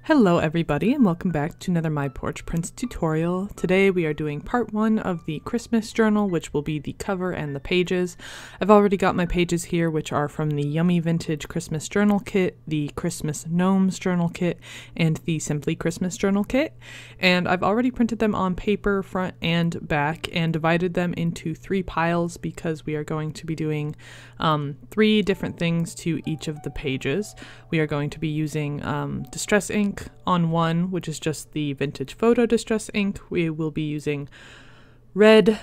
Hello everybody and welcome back to another My Porch Prints tutorial. Today we are doing part 1 of the Christmas journal, which will be the cover and the pages. I've already got my pages here, which are from the Yummy Vintage Christmas Journal Kit, the Christmas Gnomes Journal Kit, and the Simply Christmas Journal Kit. And I've already printed them on paper, front and back, and divided them into 3 piles because we are going to be doing 3 different things to each of the pages. We are going to be using distress ink on one, which is just the vintage photo distress ink. We will be using red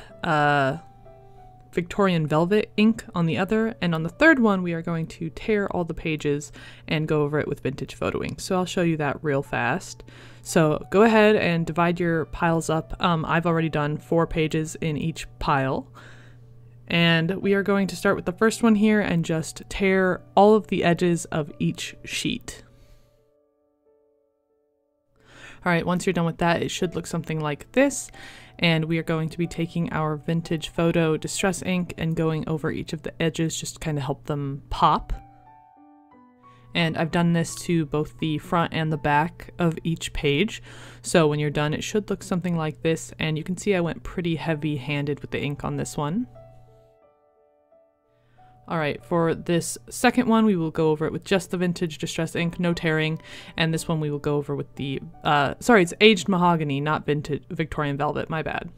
Victorian velvet ink on the other, and on the third one we are going to tear all the pages and go over it with vintage photo ink. So I'll show you that real fast. So go ahead and divide your piles up. I've already done 4 pages in each pile. And we are going to start with the first one here and just tear all of the edges of each sheet. Alright, once you're done with that, it should look something like this. And we are going to be taking our vintage photo distress ink and going over each of the edges just to kind of help them pop. And I've done this to both the front and the back of each page. So when you're done, it should look something like this. And you can see I went pretty heavy-handed with the ink on this one. Alright, for this second one, we will go over it with just the vintage distress ink, no tearing, and this one we will go over with the, sorry, it's aged mahogany, not vintage Victorian velvet, my bad.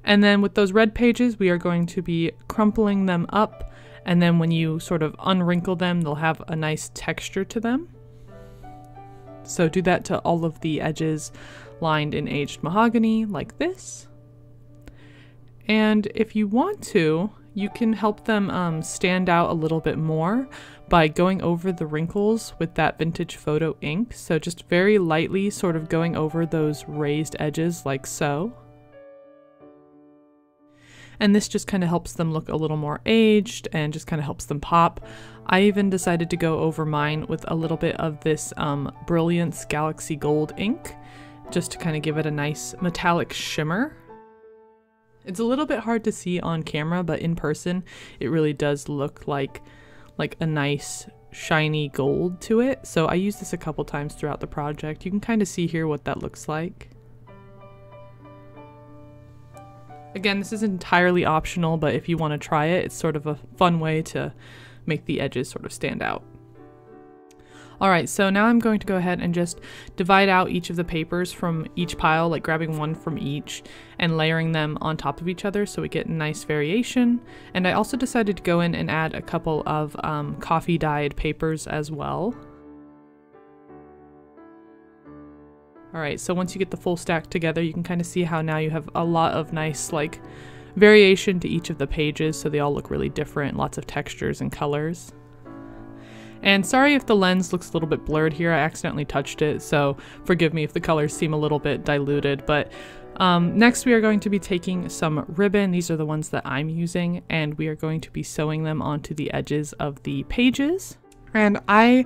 And then with those red pages, we are going to be crumpling them up, and then when you sort of unwrinkle them, they'll have a nice texture to them. So do that to all of the edges lined in aged mahogany, like this. And if you want to, you can help them stand out a little bit more by going over the wrinkles with that vintage photo ink. So just very lightly sort of going over those raised edges like so. And this just kind of helps them look a little more aged and just kind of helps them pop. I even decided to go over mine with a little bit of this Brilliance Galaxy Gold ink just to kind of give it a nice metallic shimmer. It's a little bit hard to see on camera, but in person it really does look like a nice shiny gold to it. So I used this a couple times throughout the project. You can kind of see here what that looks like. Again, this is entirely optional, but if you want to try it, it's sort of a fun way to make the edges sort of stand out. Alright, so now I'm going to go ahead and just divide out each of the papers from each pile, like grabbing one from each and layering them on top of each other so we get a nice variation. And I also decided to go in and add a couple of coffee dyed papers as well. Alright, so once you get the full stack together, you can kind of see how now you have a lot of nice like variation to each of the pages, so they all look really different, lots of textures and colors. And sorry if the lens looks a little bit blurred here, I accidentally touched it, so forgive me if the colors seem a little bit diluted. But next we are going to be taking some ribbon, these are the ones that I'm using, and we are going to be sewing them onto the edges of the pages. And I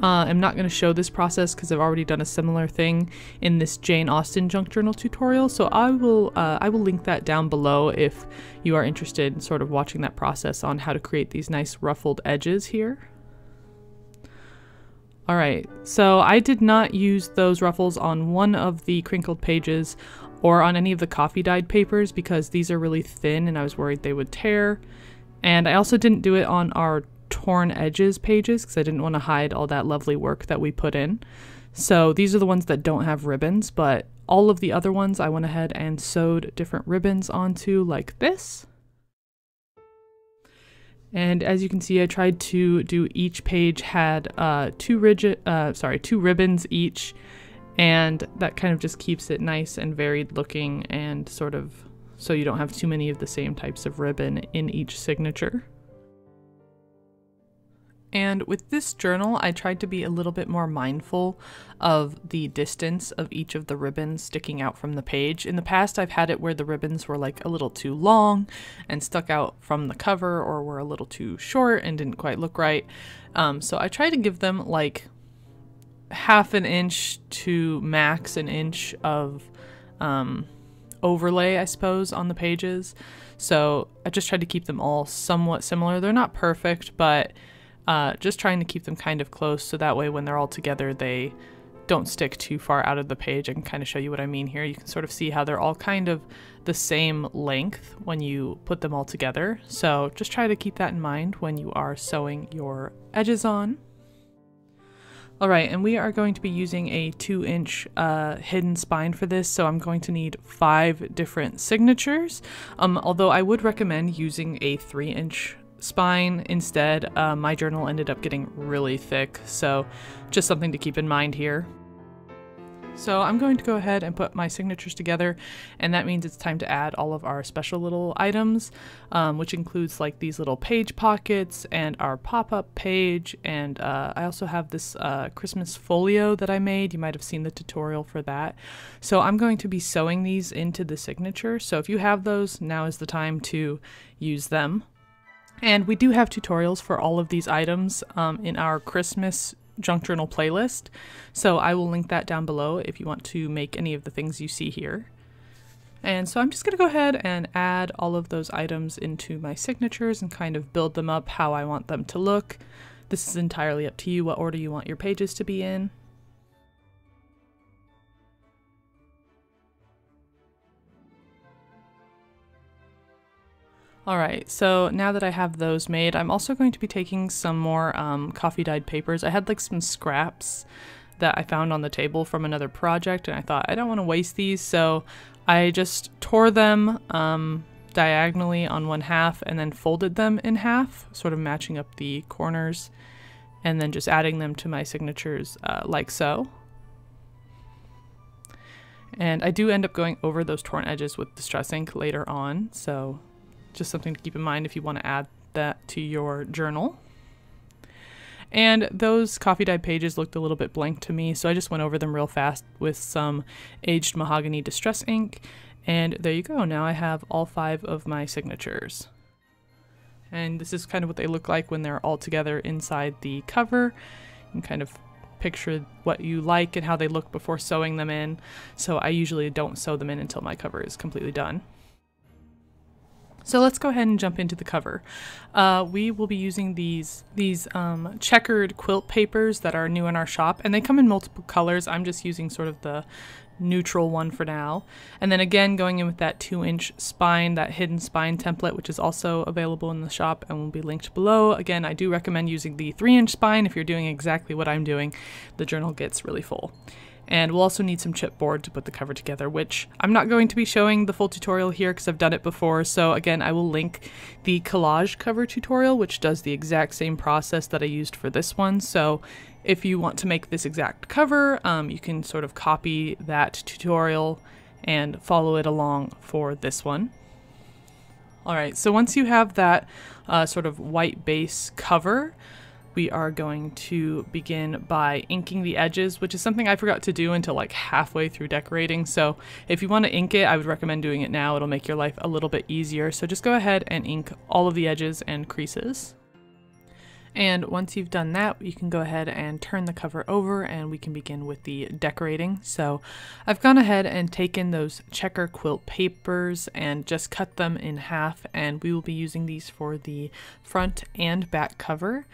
am not going to show this process because I've already done a similar thing in this Jane Austen junk journal tutorial, so I will link that down below if you are interested in sort of watching that process on how to create these nice ruffled edges here. Alright, so I did not use those ruffles on one of the crinkled pages or on any of the coffee dyed papers because these are really thin and I was worried they would tear. And I also didn't do it on our torn edges pages because I didn't want to hide all that lovely work that we put in. So these are the ones that don't have ribbons, but all of the other ones I went ahead and sewed different ribbons onto like this. And as you can see, I tried to do each page had 2 ribbons each, and that kind of just keeps it nice and varied looking and sort of so you don't have too many of the same types of ribbon in each signature. And with this journal, I tried to be a little bit more mindful of the distance of each of the ribbons sticking out from the page. In the past, I've had it where the ribbons were like a little too long and stuck out from the cover, or were a little too short and didn't quite look right. So I tried to give them like ½ an inch to max an inch of overlay, I suppose, on the pages. So I just tried to keep them all somewhat similar. They're not perfect, but just trying to keep them kind of close so that way when they're all together they don't stick too far out of the page. I can kind of show you what I mean here. You can sort of see how they're all kind of the same length when you put them all together. So just try to keep that in mind when you are sewing your edges on. Alright, and we are going to be using a 2-inch hidden spine for this, so I'm going to need 5 different signatures. Although I would recommend using a 3-inch spine instead. My journal ended up getting really thick, so just something to keep in mind here. So I'm going to go ahead and put my signatures together, and that means it's time to add all of our special little items, which includes like these little page pockets and our pop-up page, and I also have this Christmas folio that I made. You might have seen the tutorial for that. So I'm going to be sewing these into the signature, so if you have those, now is the time to use them. And we do have tutorials for all of these items in our Christmas junk journal playlist, so I will link that down below if you want to make any of the things you see here. And so I'm just going to go ahead and add all of those items into my signatures and kind of build them up how I want them to look. This is entirely up to you what order you want your pages to be in. Alright, so now that I have those made, I'm also going to be taking some more coffee dyed papers. I had like some scraps that I found on the table from another project, and I thought I don't want to waste these, so I just tore them diagonally on one half and then folded them in half, sort of matching up the corners, and then just adding them to my signatures like so. And I do end up going over those torn edges with Distress ink later on, so just something to keep in mind if you want to add that to your journal. And those coffee dyed pages looked a little bit blank to me, so I just went over them real fast with some aged mahogany distress ink, and there you go. Now I have all 5 of my signatures. And this is kind of what they look like when they're all together inside the cover. You can kind of picture what you like and how they look before sewing them in, so I usually don't sew them in until my cover is completely done. So let's go ahead and jump into the cover. We will be using these checkered quilt papers that are new in our shop, and they come in multiple colors. I'm just using sort of the neutral one for now. And then again, going in with that 2-inch spine, that hidden spine template, which is also available in the shop and will be linked below. Again, I do recommend using the 3-inch spine if you're doing exactly what I'm doing. The journal gets really full. And we'll also need some chipboard to put the cover together, which I'm not going to be showing the full tutorial here because I've done it before. So again, I will link the collage cover tutorial, which does the exact same process that I used for this one. So if you want to make this exact cover, you can sort of copy that tutorial and follow it along for this one. Alright, so once you have that sort of white base cover, we are going to begin by inking the edges, which is something I forgot to do until like halfway through decorating. So if you want to ink it, I would recommend doing it now. It'll make your life a little bit easier. So just go ahead and ink all of the edges and creases. And once you've done that, you can go ahead and turn the cover over and we can begin with the decorating. So I've gone ahead and taken those checker quilt papers and just cut them in half, and we will be using these for the front and back cover.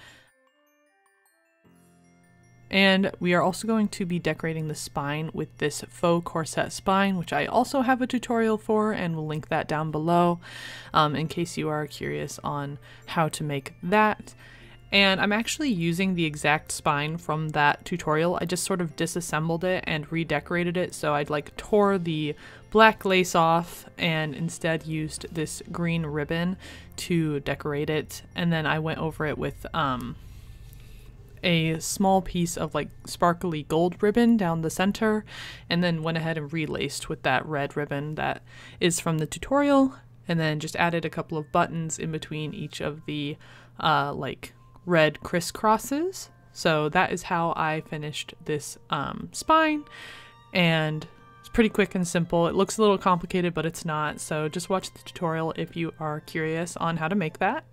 And we are also going to be decorating the spine with this faux corset spine, which I also have a tutorial for, and we'll link that down below in case you are curious on how to make that. And I'm actually using the exact spine from that tutorial. I just sort of disassembled it and redecorated it. So I'd like tore the black lace off and instead used this green ribbon to decorate it. And then I went over it with a small piece of like sparkly gold ribbon down the center, and then went ahead and relaced with that red ribbon that is from the tutorial, and then just added a couple of buttons in between each of the like red crisscrosses. So that is how I finished this spine, and it's pretty quick and simple. It looks a little complicated, but it's not, so just watch the tutorial if you are curious on how to make that.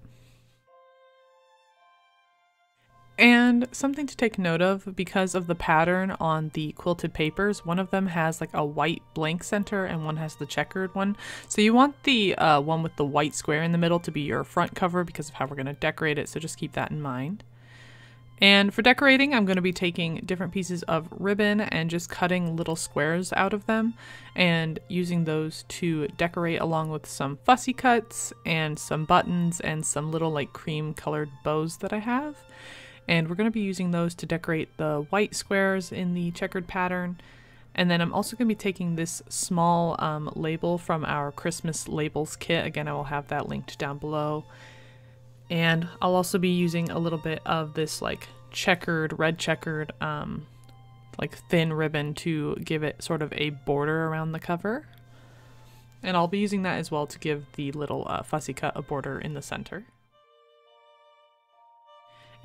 And something to take note of, because of the pattern on the quilted papers, one of them has like a white blank center and one has the checkered one. So you want the one with the white square in the middle to be your front cover because of how we're going to decorate it, so just keep that in mind. And for decorating, I'm going to be taking different pieces of ribbon and just cutting little squares out of them and using those to decorate, along with some fussy cuts and some buttons and some little like cream colored bows that I have. And we're going to be using those to decorate the white squares in the checkered pattern. And then I'm also going to be taking this small label from our Christmas labels kit. Again, I will have that linked down below. And I'll also be using a little bit of this like red checkered, like thin ribbon to give it sort of a border around the cover. And I'll be using that as well to give the little fussy cut a border in the center.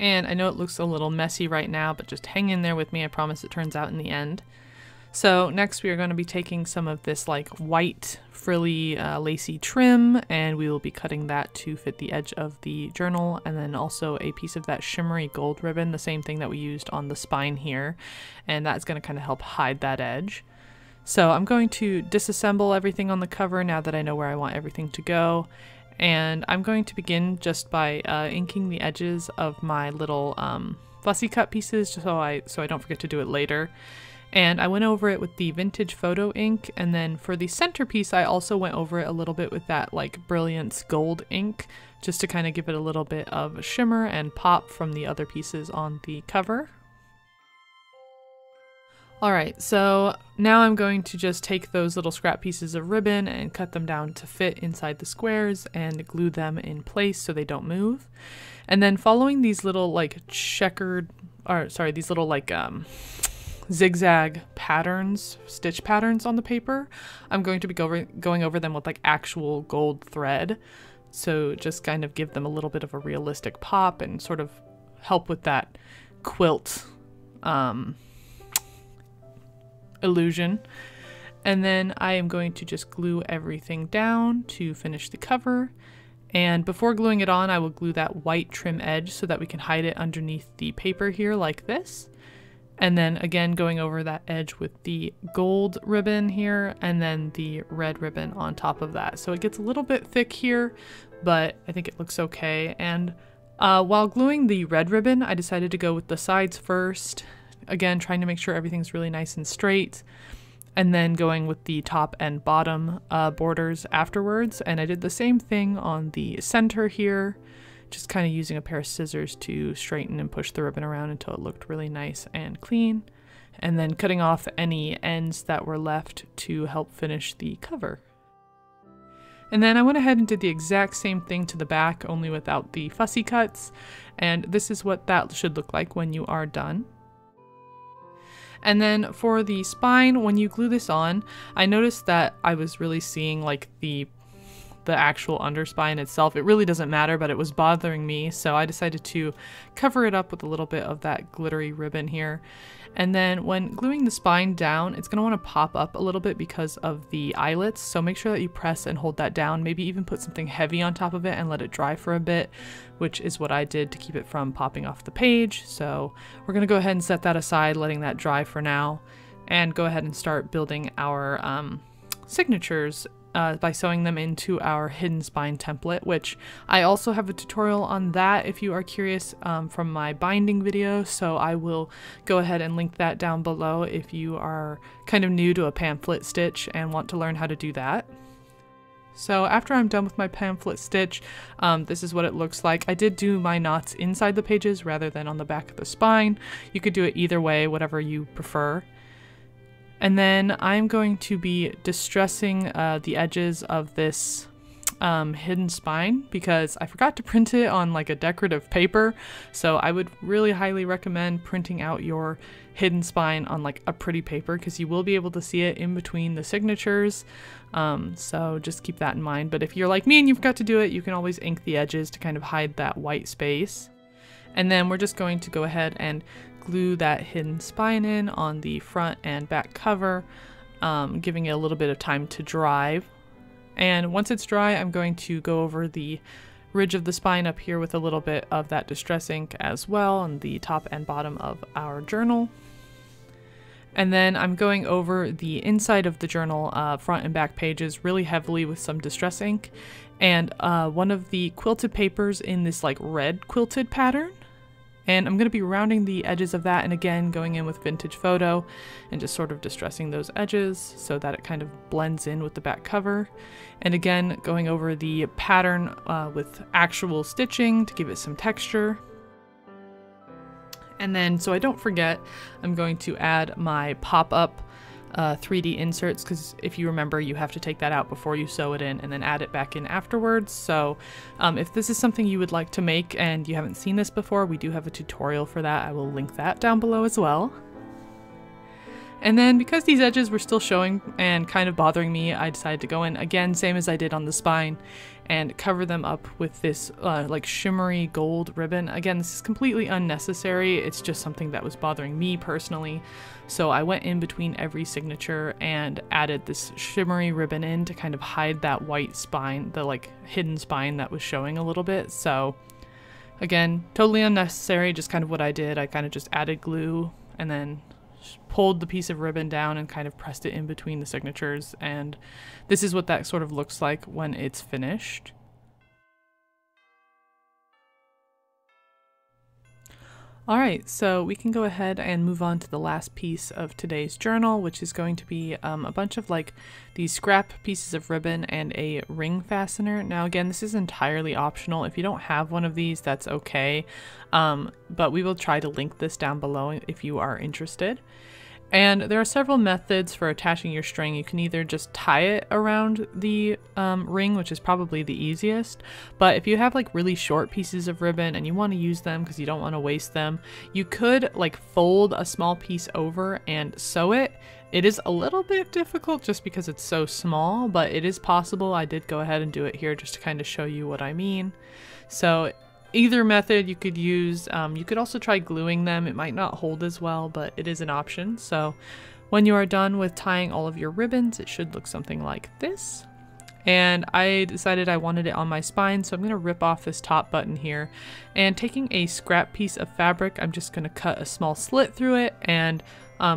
And I know it looks a little messy right now, but just hang in there with me. I promise it turns out in the end. So next we are going to be taking some of this like white frilly lacy trim, and we will be cutting that to fit the edge of the journal, and then also a piece of that shimmery gold ribbon, the same thing that we used on the spine here, and that's going to kind of help hide that edge. So I'm going to disassemble everything on the cover now that I know where I want everything to go, and I'm going to begin just by inking the edges of my little fussy cut pieces so I don't forget to do it later. And I went over it with the vintage photo ink, and then for the centerpiece I also went over it a little bit with that like Brilliance gold ink, just to kind of give it a little bit of shimmer and pop from the other pieces on the cover. Alright, so now I'm going to just take those little scrap pieces of ribbon and cut them down to fit inside the squares and glue them in place so they don't move. And then following these little like these little like zigzag patterns, stitch patterns on the paper, I'm going to be going over them with like actual gold thread. So just kind of give them a little bit of a realistic pop and sort of help with that quilt illusion. And then I am going to just glue everything down to finish the cover. And before gluing it on, I will glue that white trim edge so that we can hide it underneath the paper here like this. And then again going over that edge with the gold ribbon here and then the red ribbon on top of that. So it gets a little bit thick here, but I think it looks okay. And while gluing the red ribbon, I decided to go with the sides first. Again, trying to make sure everything's really nice and straight. And then going with the top and bottom borders afterwards. And I did the same thing on the center here. Just kind of using a pair of scissors to straighten and push the ribbon around until it looked really nice and clean. And then cutting off any ends that were left to help finish the cover. And then I went ahead and did the exact same thing to the back, only without the fussy cuts. And this is what that should look like when you are done. And then for the spine, when you glue this on, I noticed that I was really seeing like the actual underspine itself. It really doesn't matter, but it was bothering me, so I decided to cover it up with a little bit of that glittery ribbon here. And then when gluing the spine down, it's going to want to pop up a little bit because of the eyelets, so make sure that you press and hold that down, maybe even put something heavy on top of it and let it dry for a bit, which is what I did to keep it from popping off the page. So we're going to go ahead and set that aside, letting that dry for now, and go ahead and start building our signatures by sewing them into our hidden spine template, which I also have a tutorial on that if you are curious from my binding video, so I will go ahead and link that down below if you are kind of new to a pamphlet stitch and want to learn how to do that. So after I'm done with my pamphlet stitch, this is what it looks like. I did do my knots inside the pages rather than on the back of the spine. You could do it either way, whatever you prefer. And then I'm going to be distressing the edges of this hidden spine because I forgot to print it on like a decorative paper. So I would really highly recommend printing out your hidden spine on like a pretty paper because you will be able to see it in between the signatures. So just keep that in mind. But if you're like me and you forgot to do it, you can always ink the edges to kind of hide that white space. And then we're just going to go ahead and glue that hidden spine in on the front and back cover, giving it a little bit of time to dry. And once it's dry, I'm going to go over the ridge of the spine up here with a little bit of that distress ink as well on the top and bottom of our journal. And then I'm going over the inside of the journal, front and back pages really heavily with some distress ink. And one of the quilted papers in this like red quilted pattern And I'm going to be rounding the edges of that, and again going in with Vintage Photo and just sort of distressing those edges so that it kind of blends in with the back cover. And again going over the pattern with actual stitching to give it some texture. And then, so I don't forget, I'm going to add my pop-up 3D inserts, because if you remember, you have to take that out before you sew it in and then add it back in afterwards. So if this is something you would like to make and you haven't seen this before, we do have a tutorial for that. I will link that down below as well. And then because these edges were still showing and kind of bothering me, I decided to go in again, same as I did on the spine, and cover them up with this like shimmery gold ribbon. Again, this is completely unnecessary. It's just something that was bothering me personally. So I went in between every signature and added this shimmery ribbon in to kind of hide that white spine, the like hidden spine that was showing a little bit. So again, totally unnecessary, just kind of what I did. I kind of just added glue and then pulled the piece of ribbon down and kind of pressed it in between the signatures, and this is what that sort of looks like when it's finished. Alright, so we can go ahead and move on to the last piece of today's journal, which is going to be a bunch of like these scrap pieces of ribbon and a ring fastener. Now again, this is entirely optional. If you don't have one of these, that's okay, but we will try to link this down below if you are interested. And there are several methods for attaching your string. You can either just tie it around the ring, which is probably the easiest, but if you have like really short pieces of ribbon and you want to use them because you don't want to waste them, you could like fold a small piece over and sew it. It is a little bit difficult just because it's so small, but it is possible. I did go ahead and do it here just to kind of show you what I mean. So either method you could use. You could also try gluing them. It might not hold as well, but it is an option. So when you are done with tying all of your ribbons, it should look something like this. And I decided I wanted it on my spine, so I'm going to rip off this top button here. And taking a scrap piece of fabric, I'm just going to cut a small slit through it and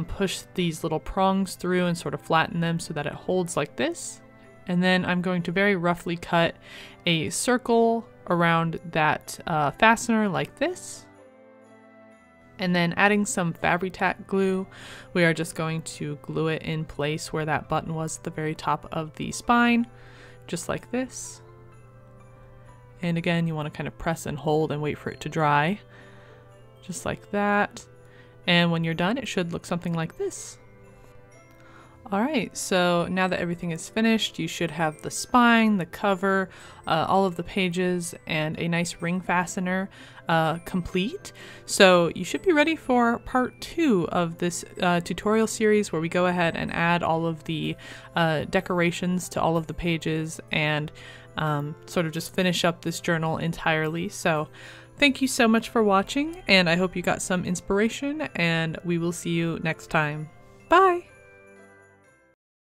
push these little prongs through and sort of flatten them so that it holds like this. And then I'm going to very roughly cut a circle around that fastener like this. And then adding some Fabri-Tac glue, we are just going to glue it in place where that button was at the very top of the spine, just like this. And again, you want to kind of press and hold and wait for it to dry, just like that. And when you're done, it should look something like this. Alright, so now that everything is finished, you should have the spine, the cover, all of the pages, and a nice ring fastener complete. So you should be ready for part 2 of this tutorial series, where we go ahead and add all of the decorations to all of the pages and sort of just finish up this journal entirely. So thank you so much for watching, and I hope you got some inspiration, and we will see you next time. Bye!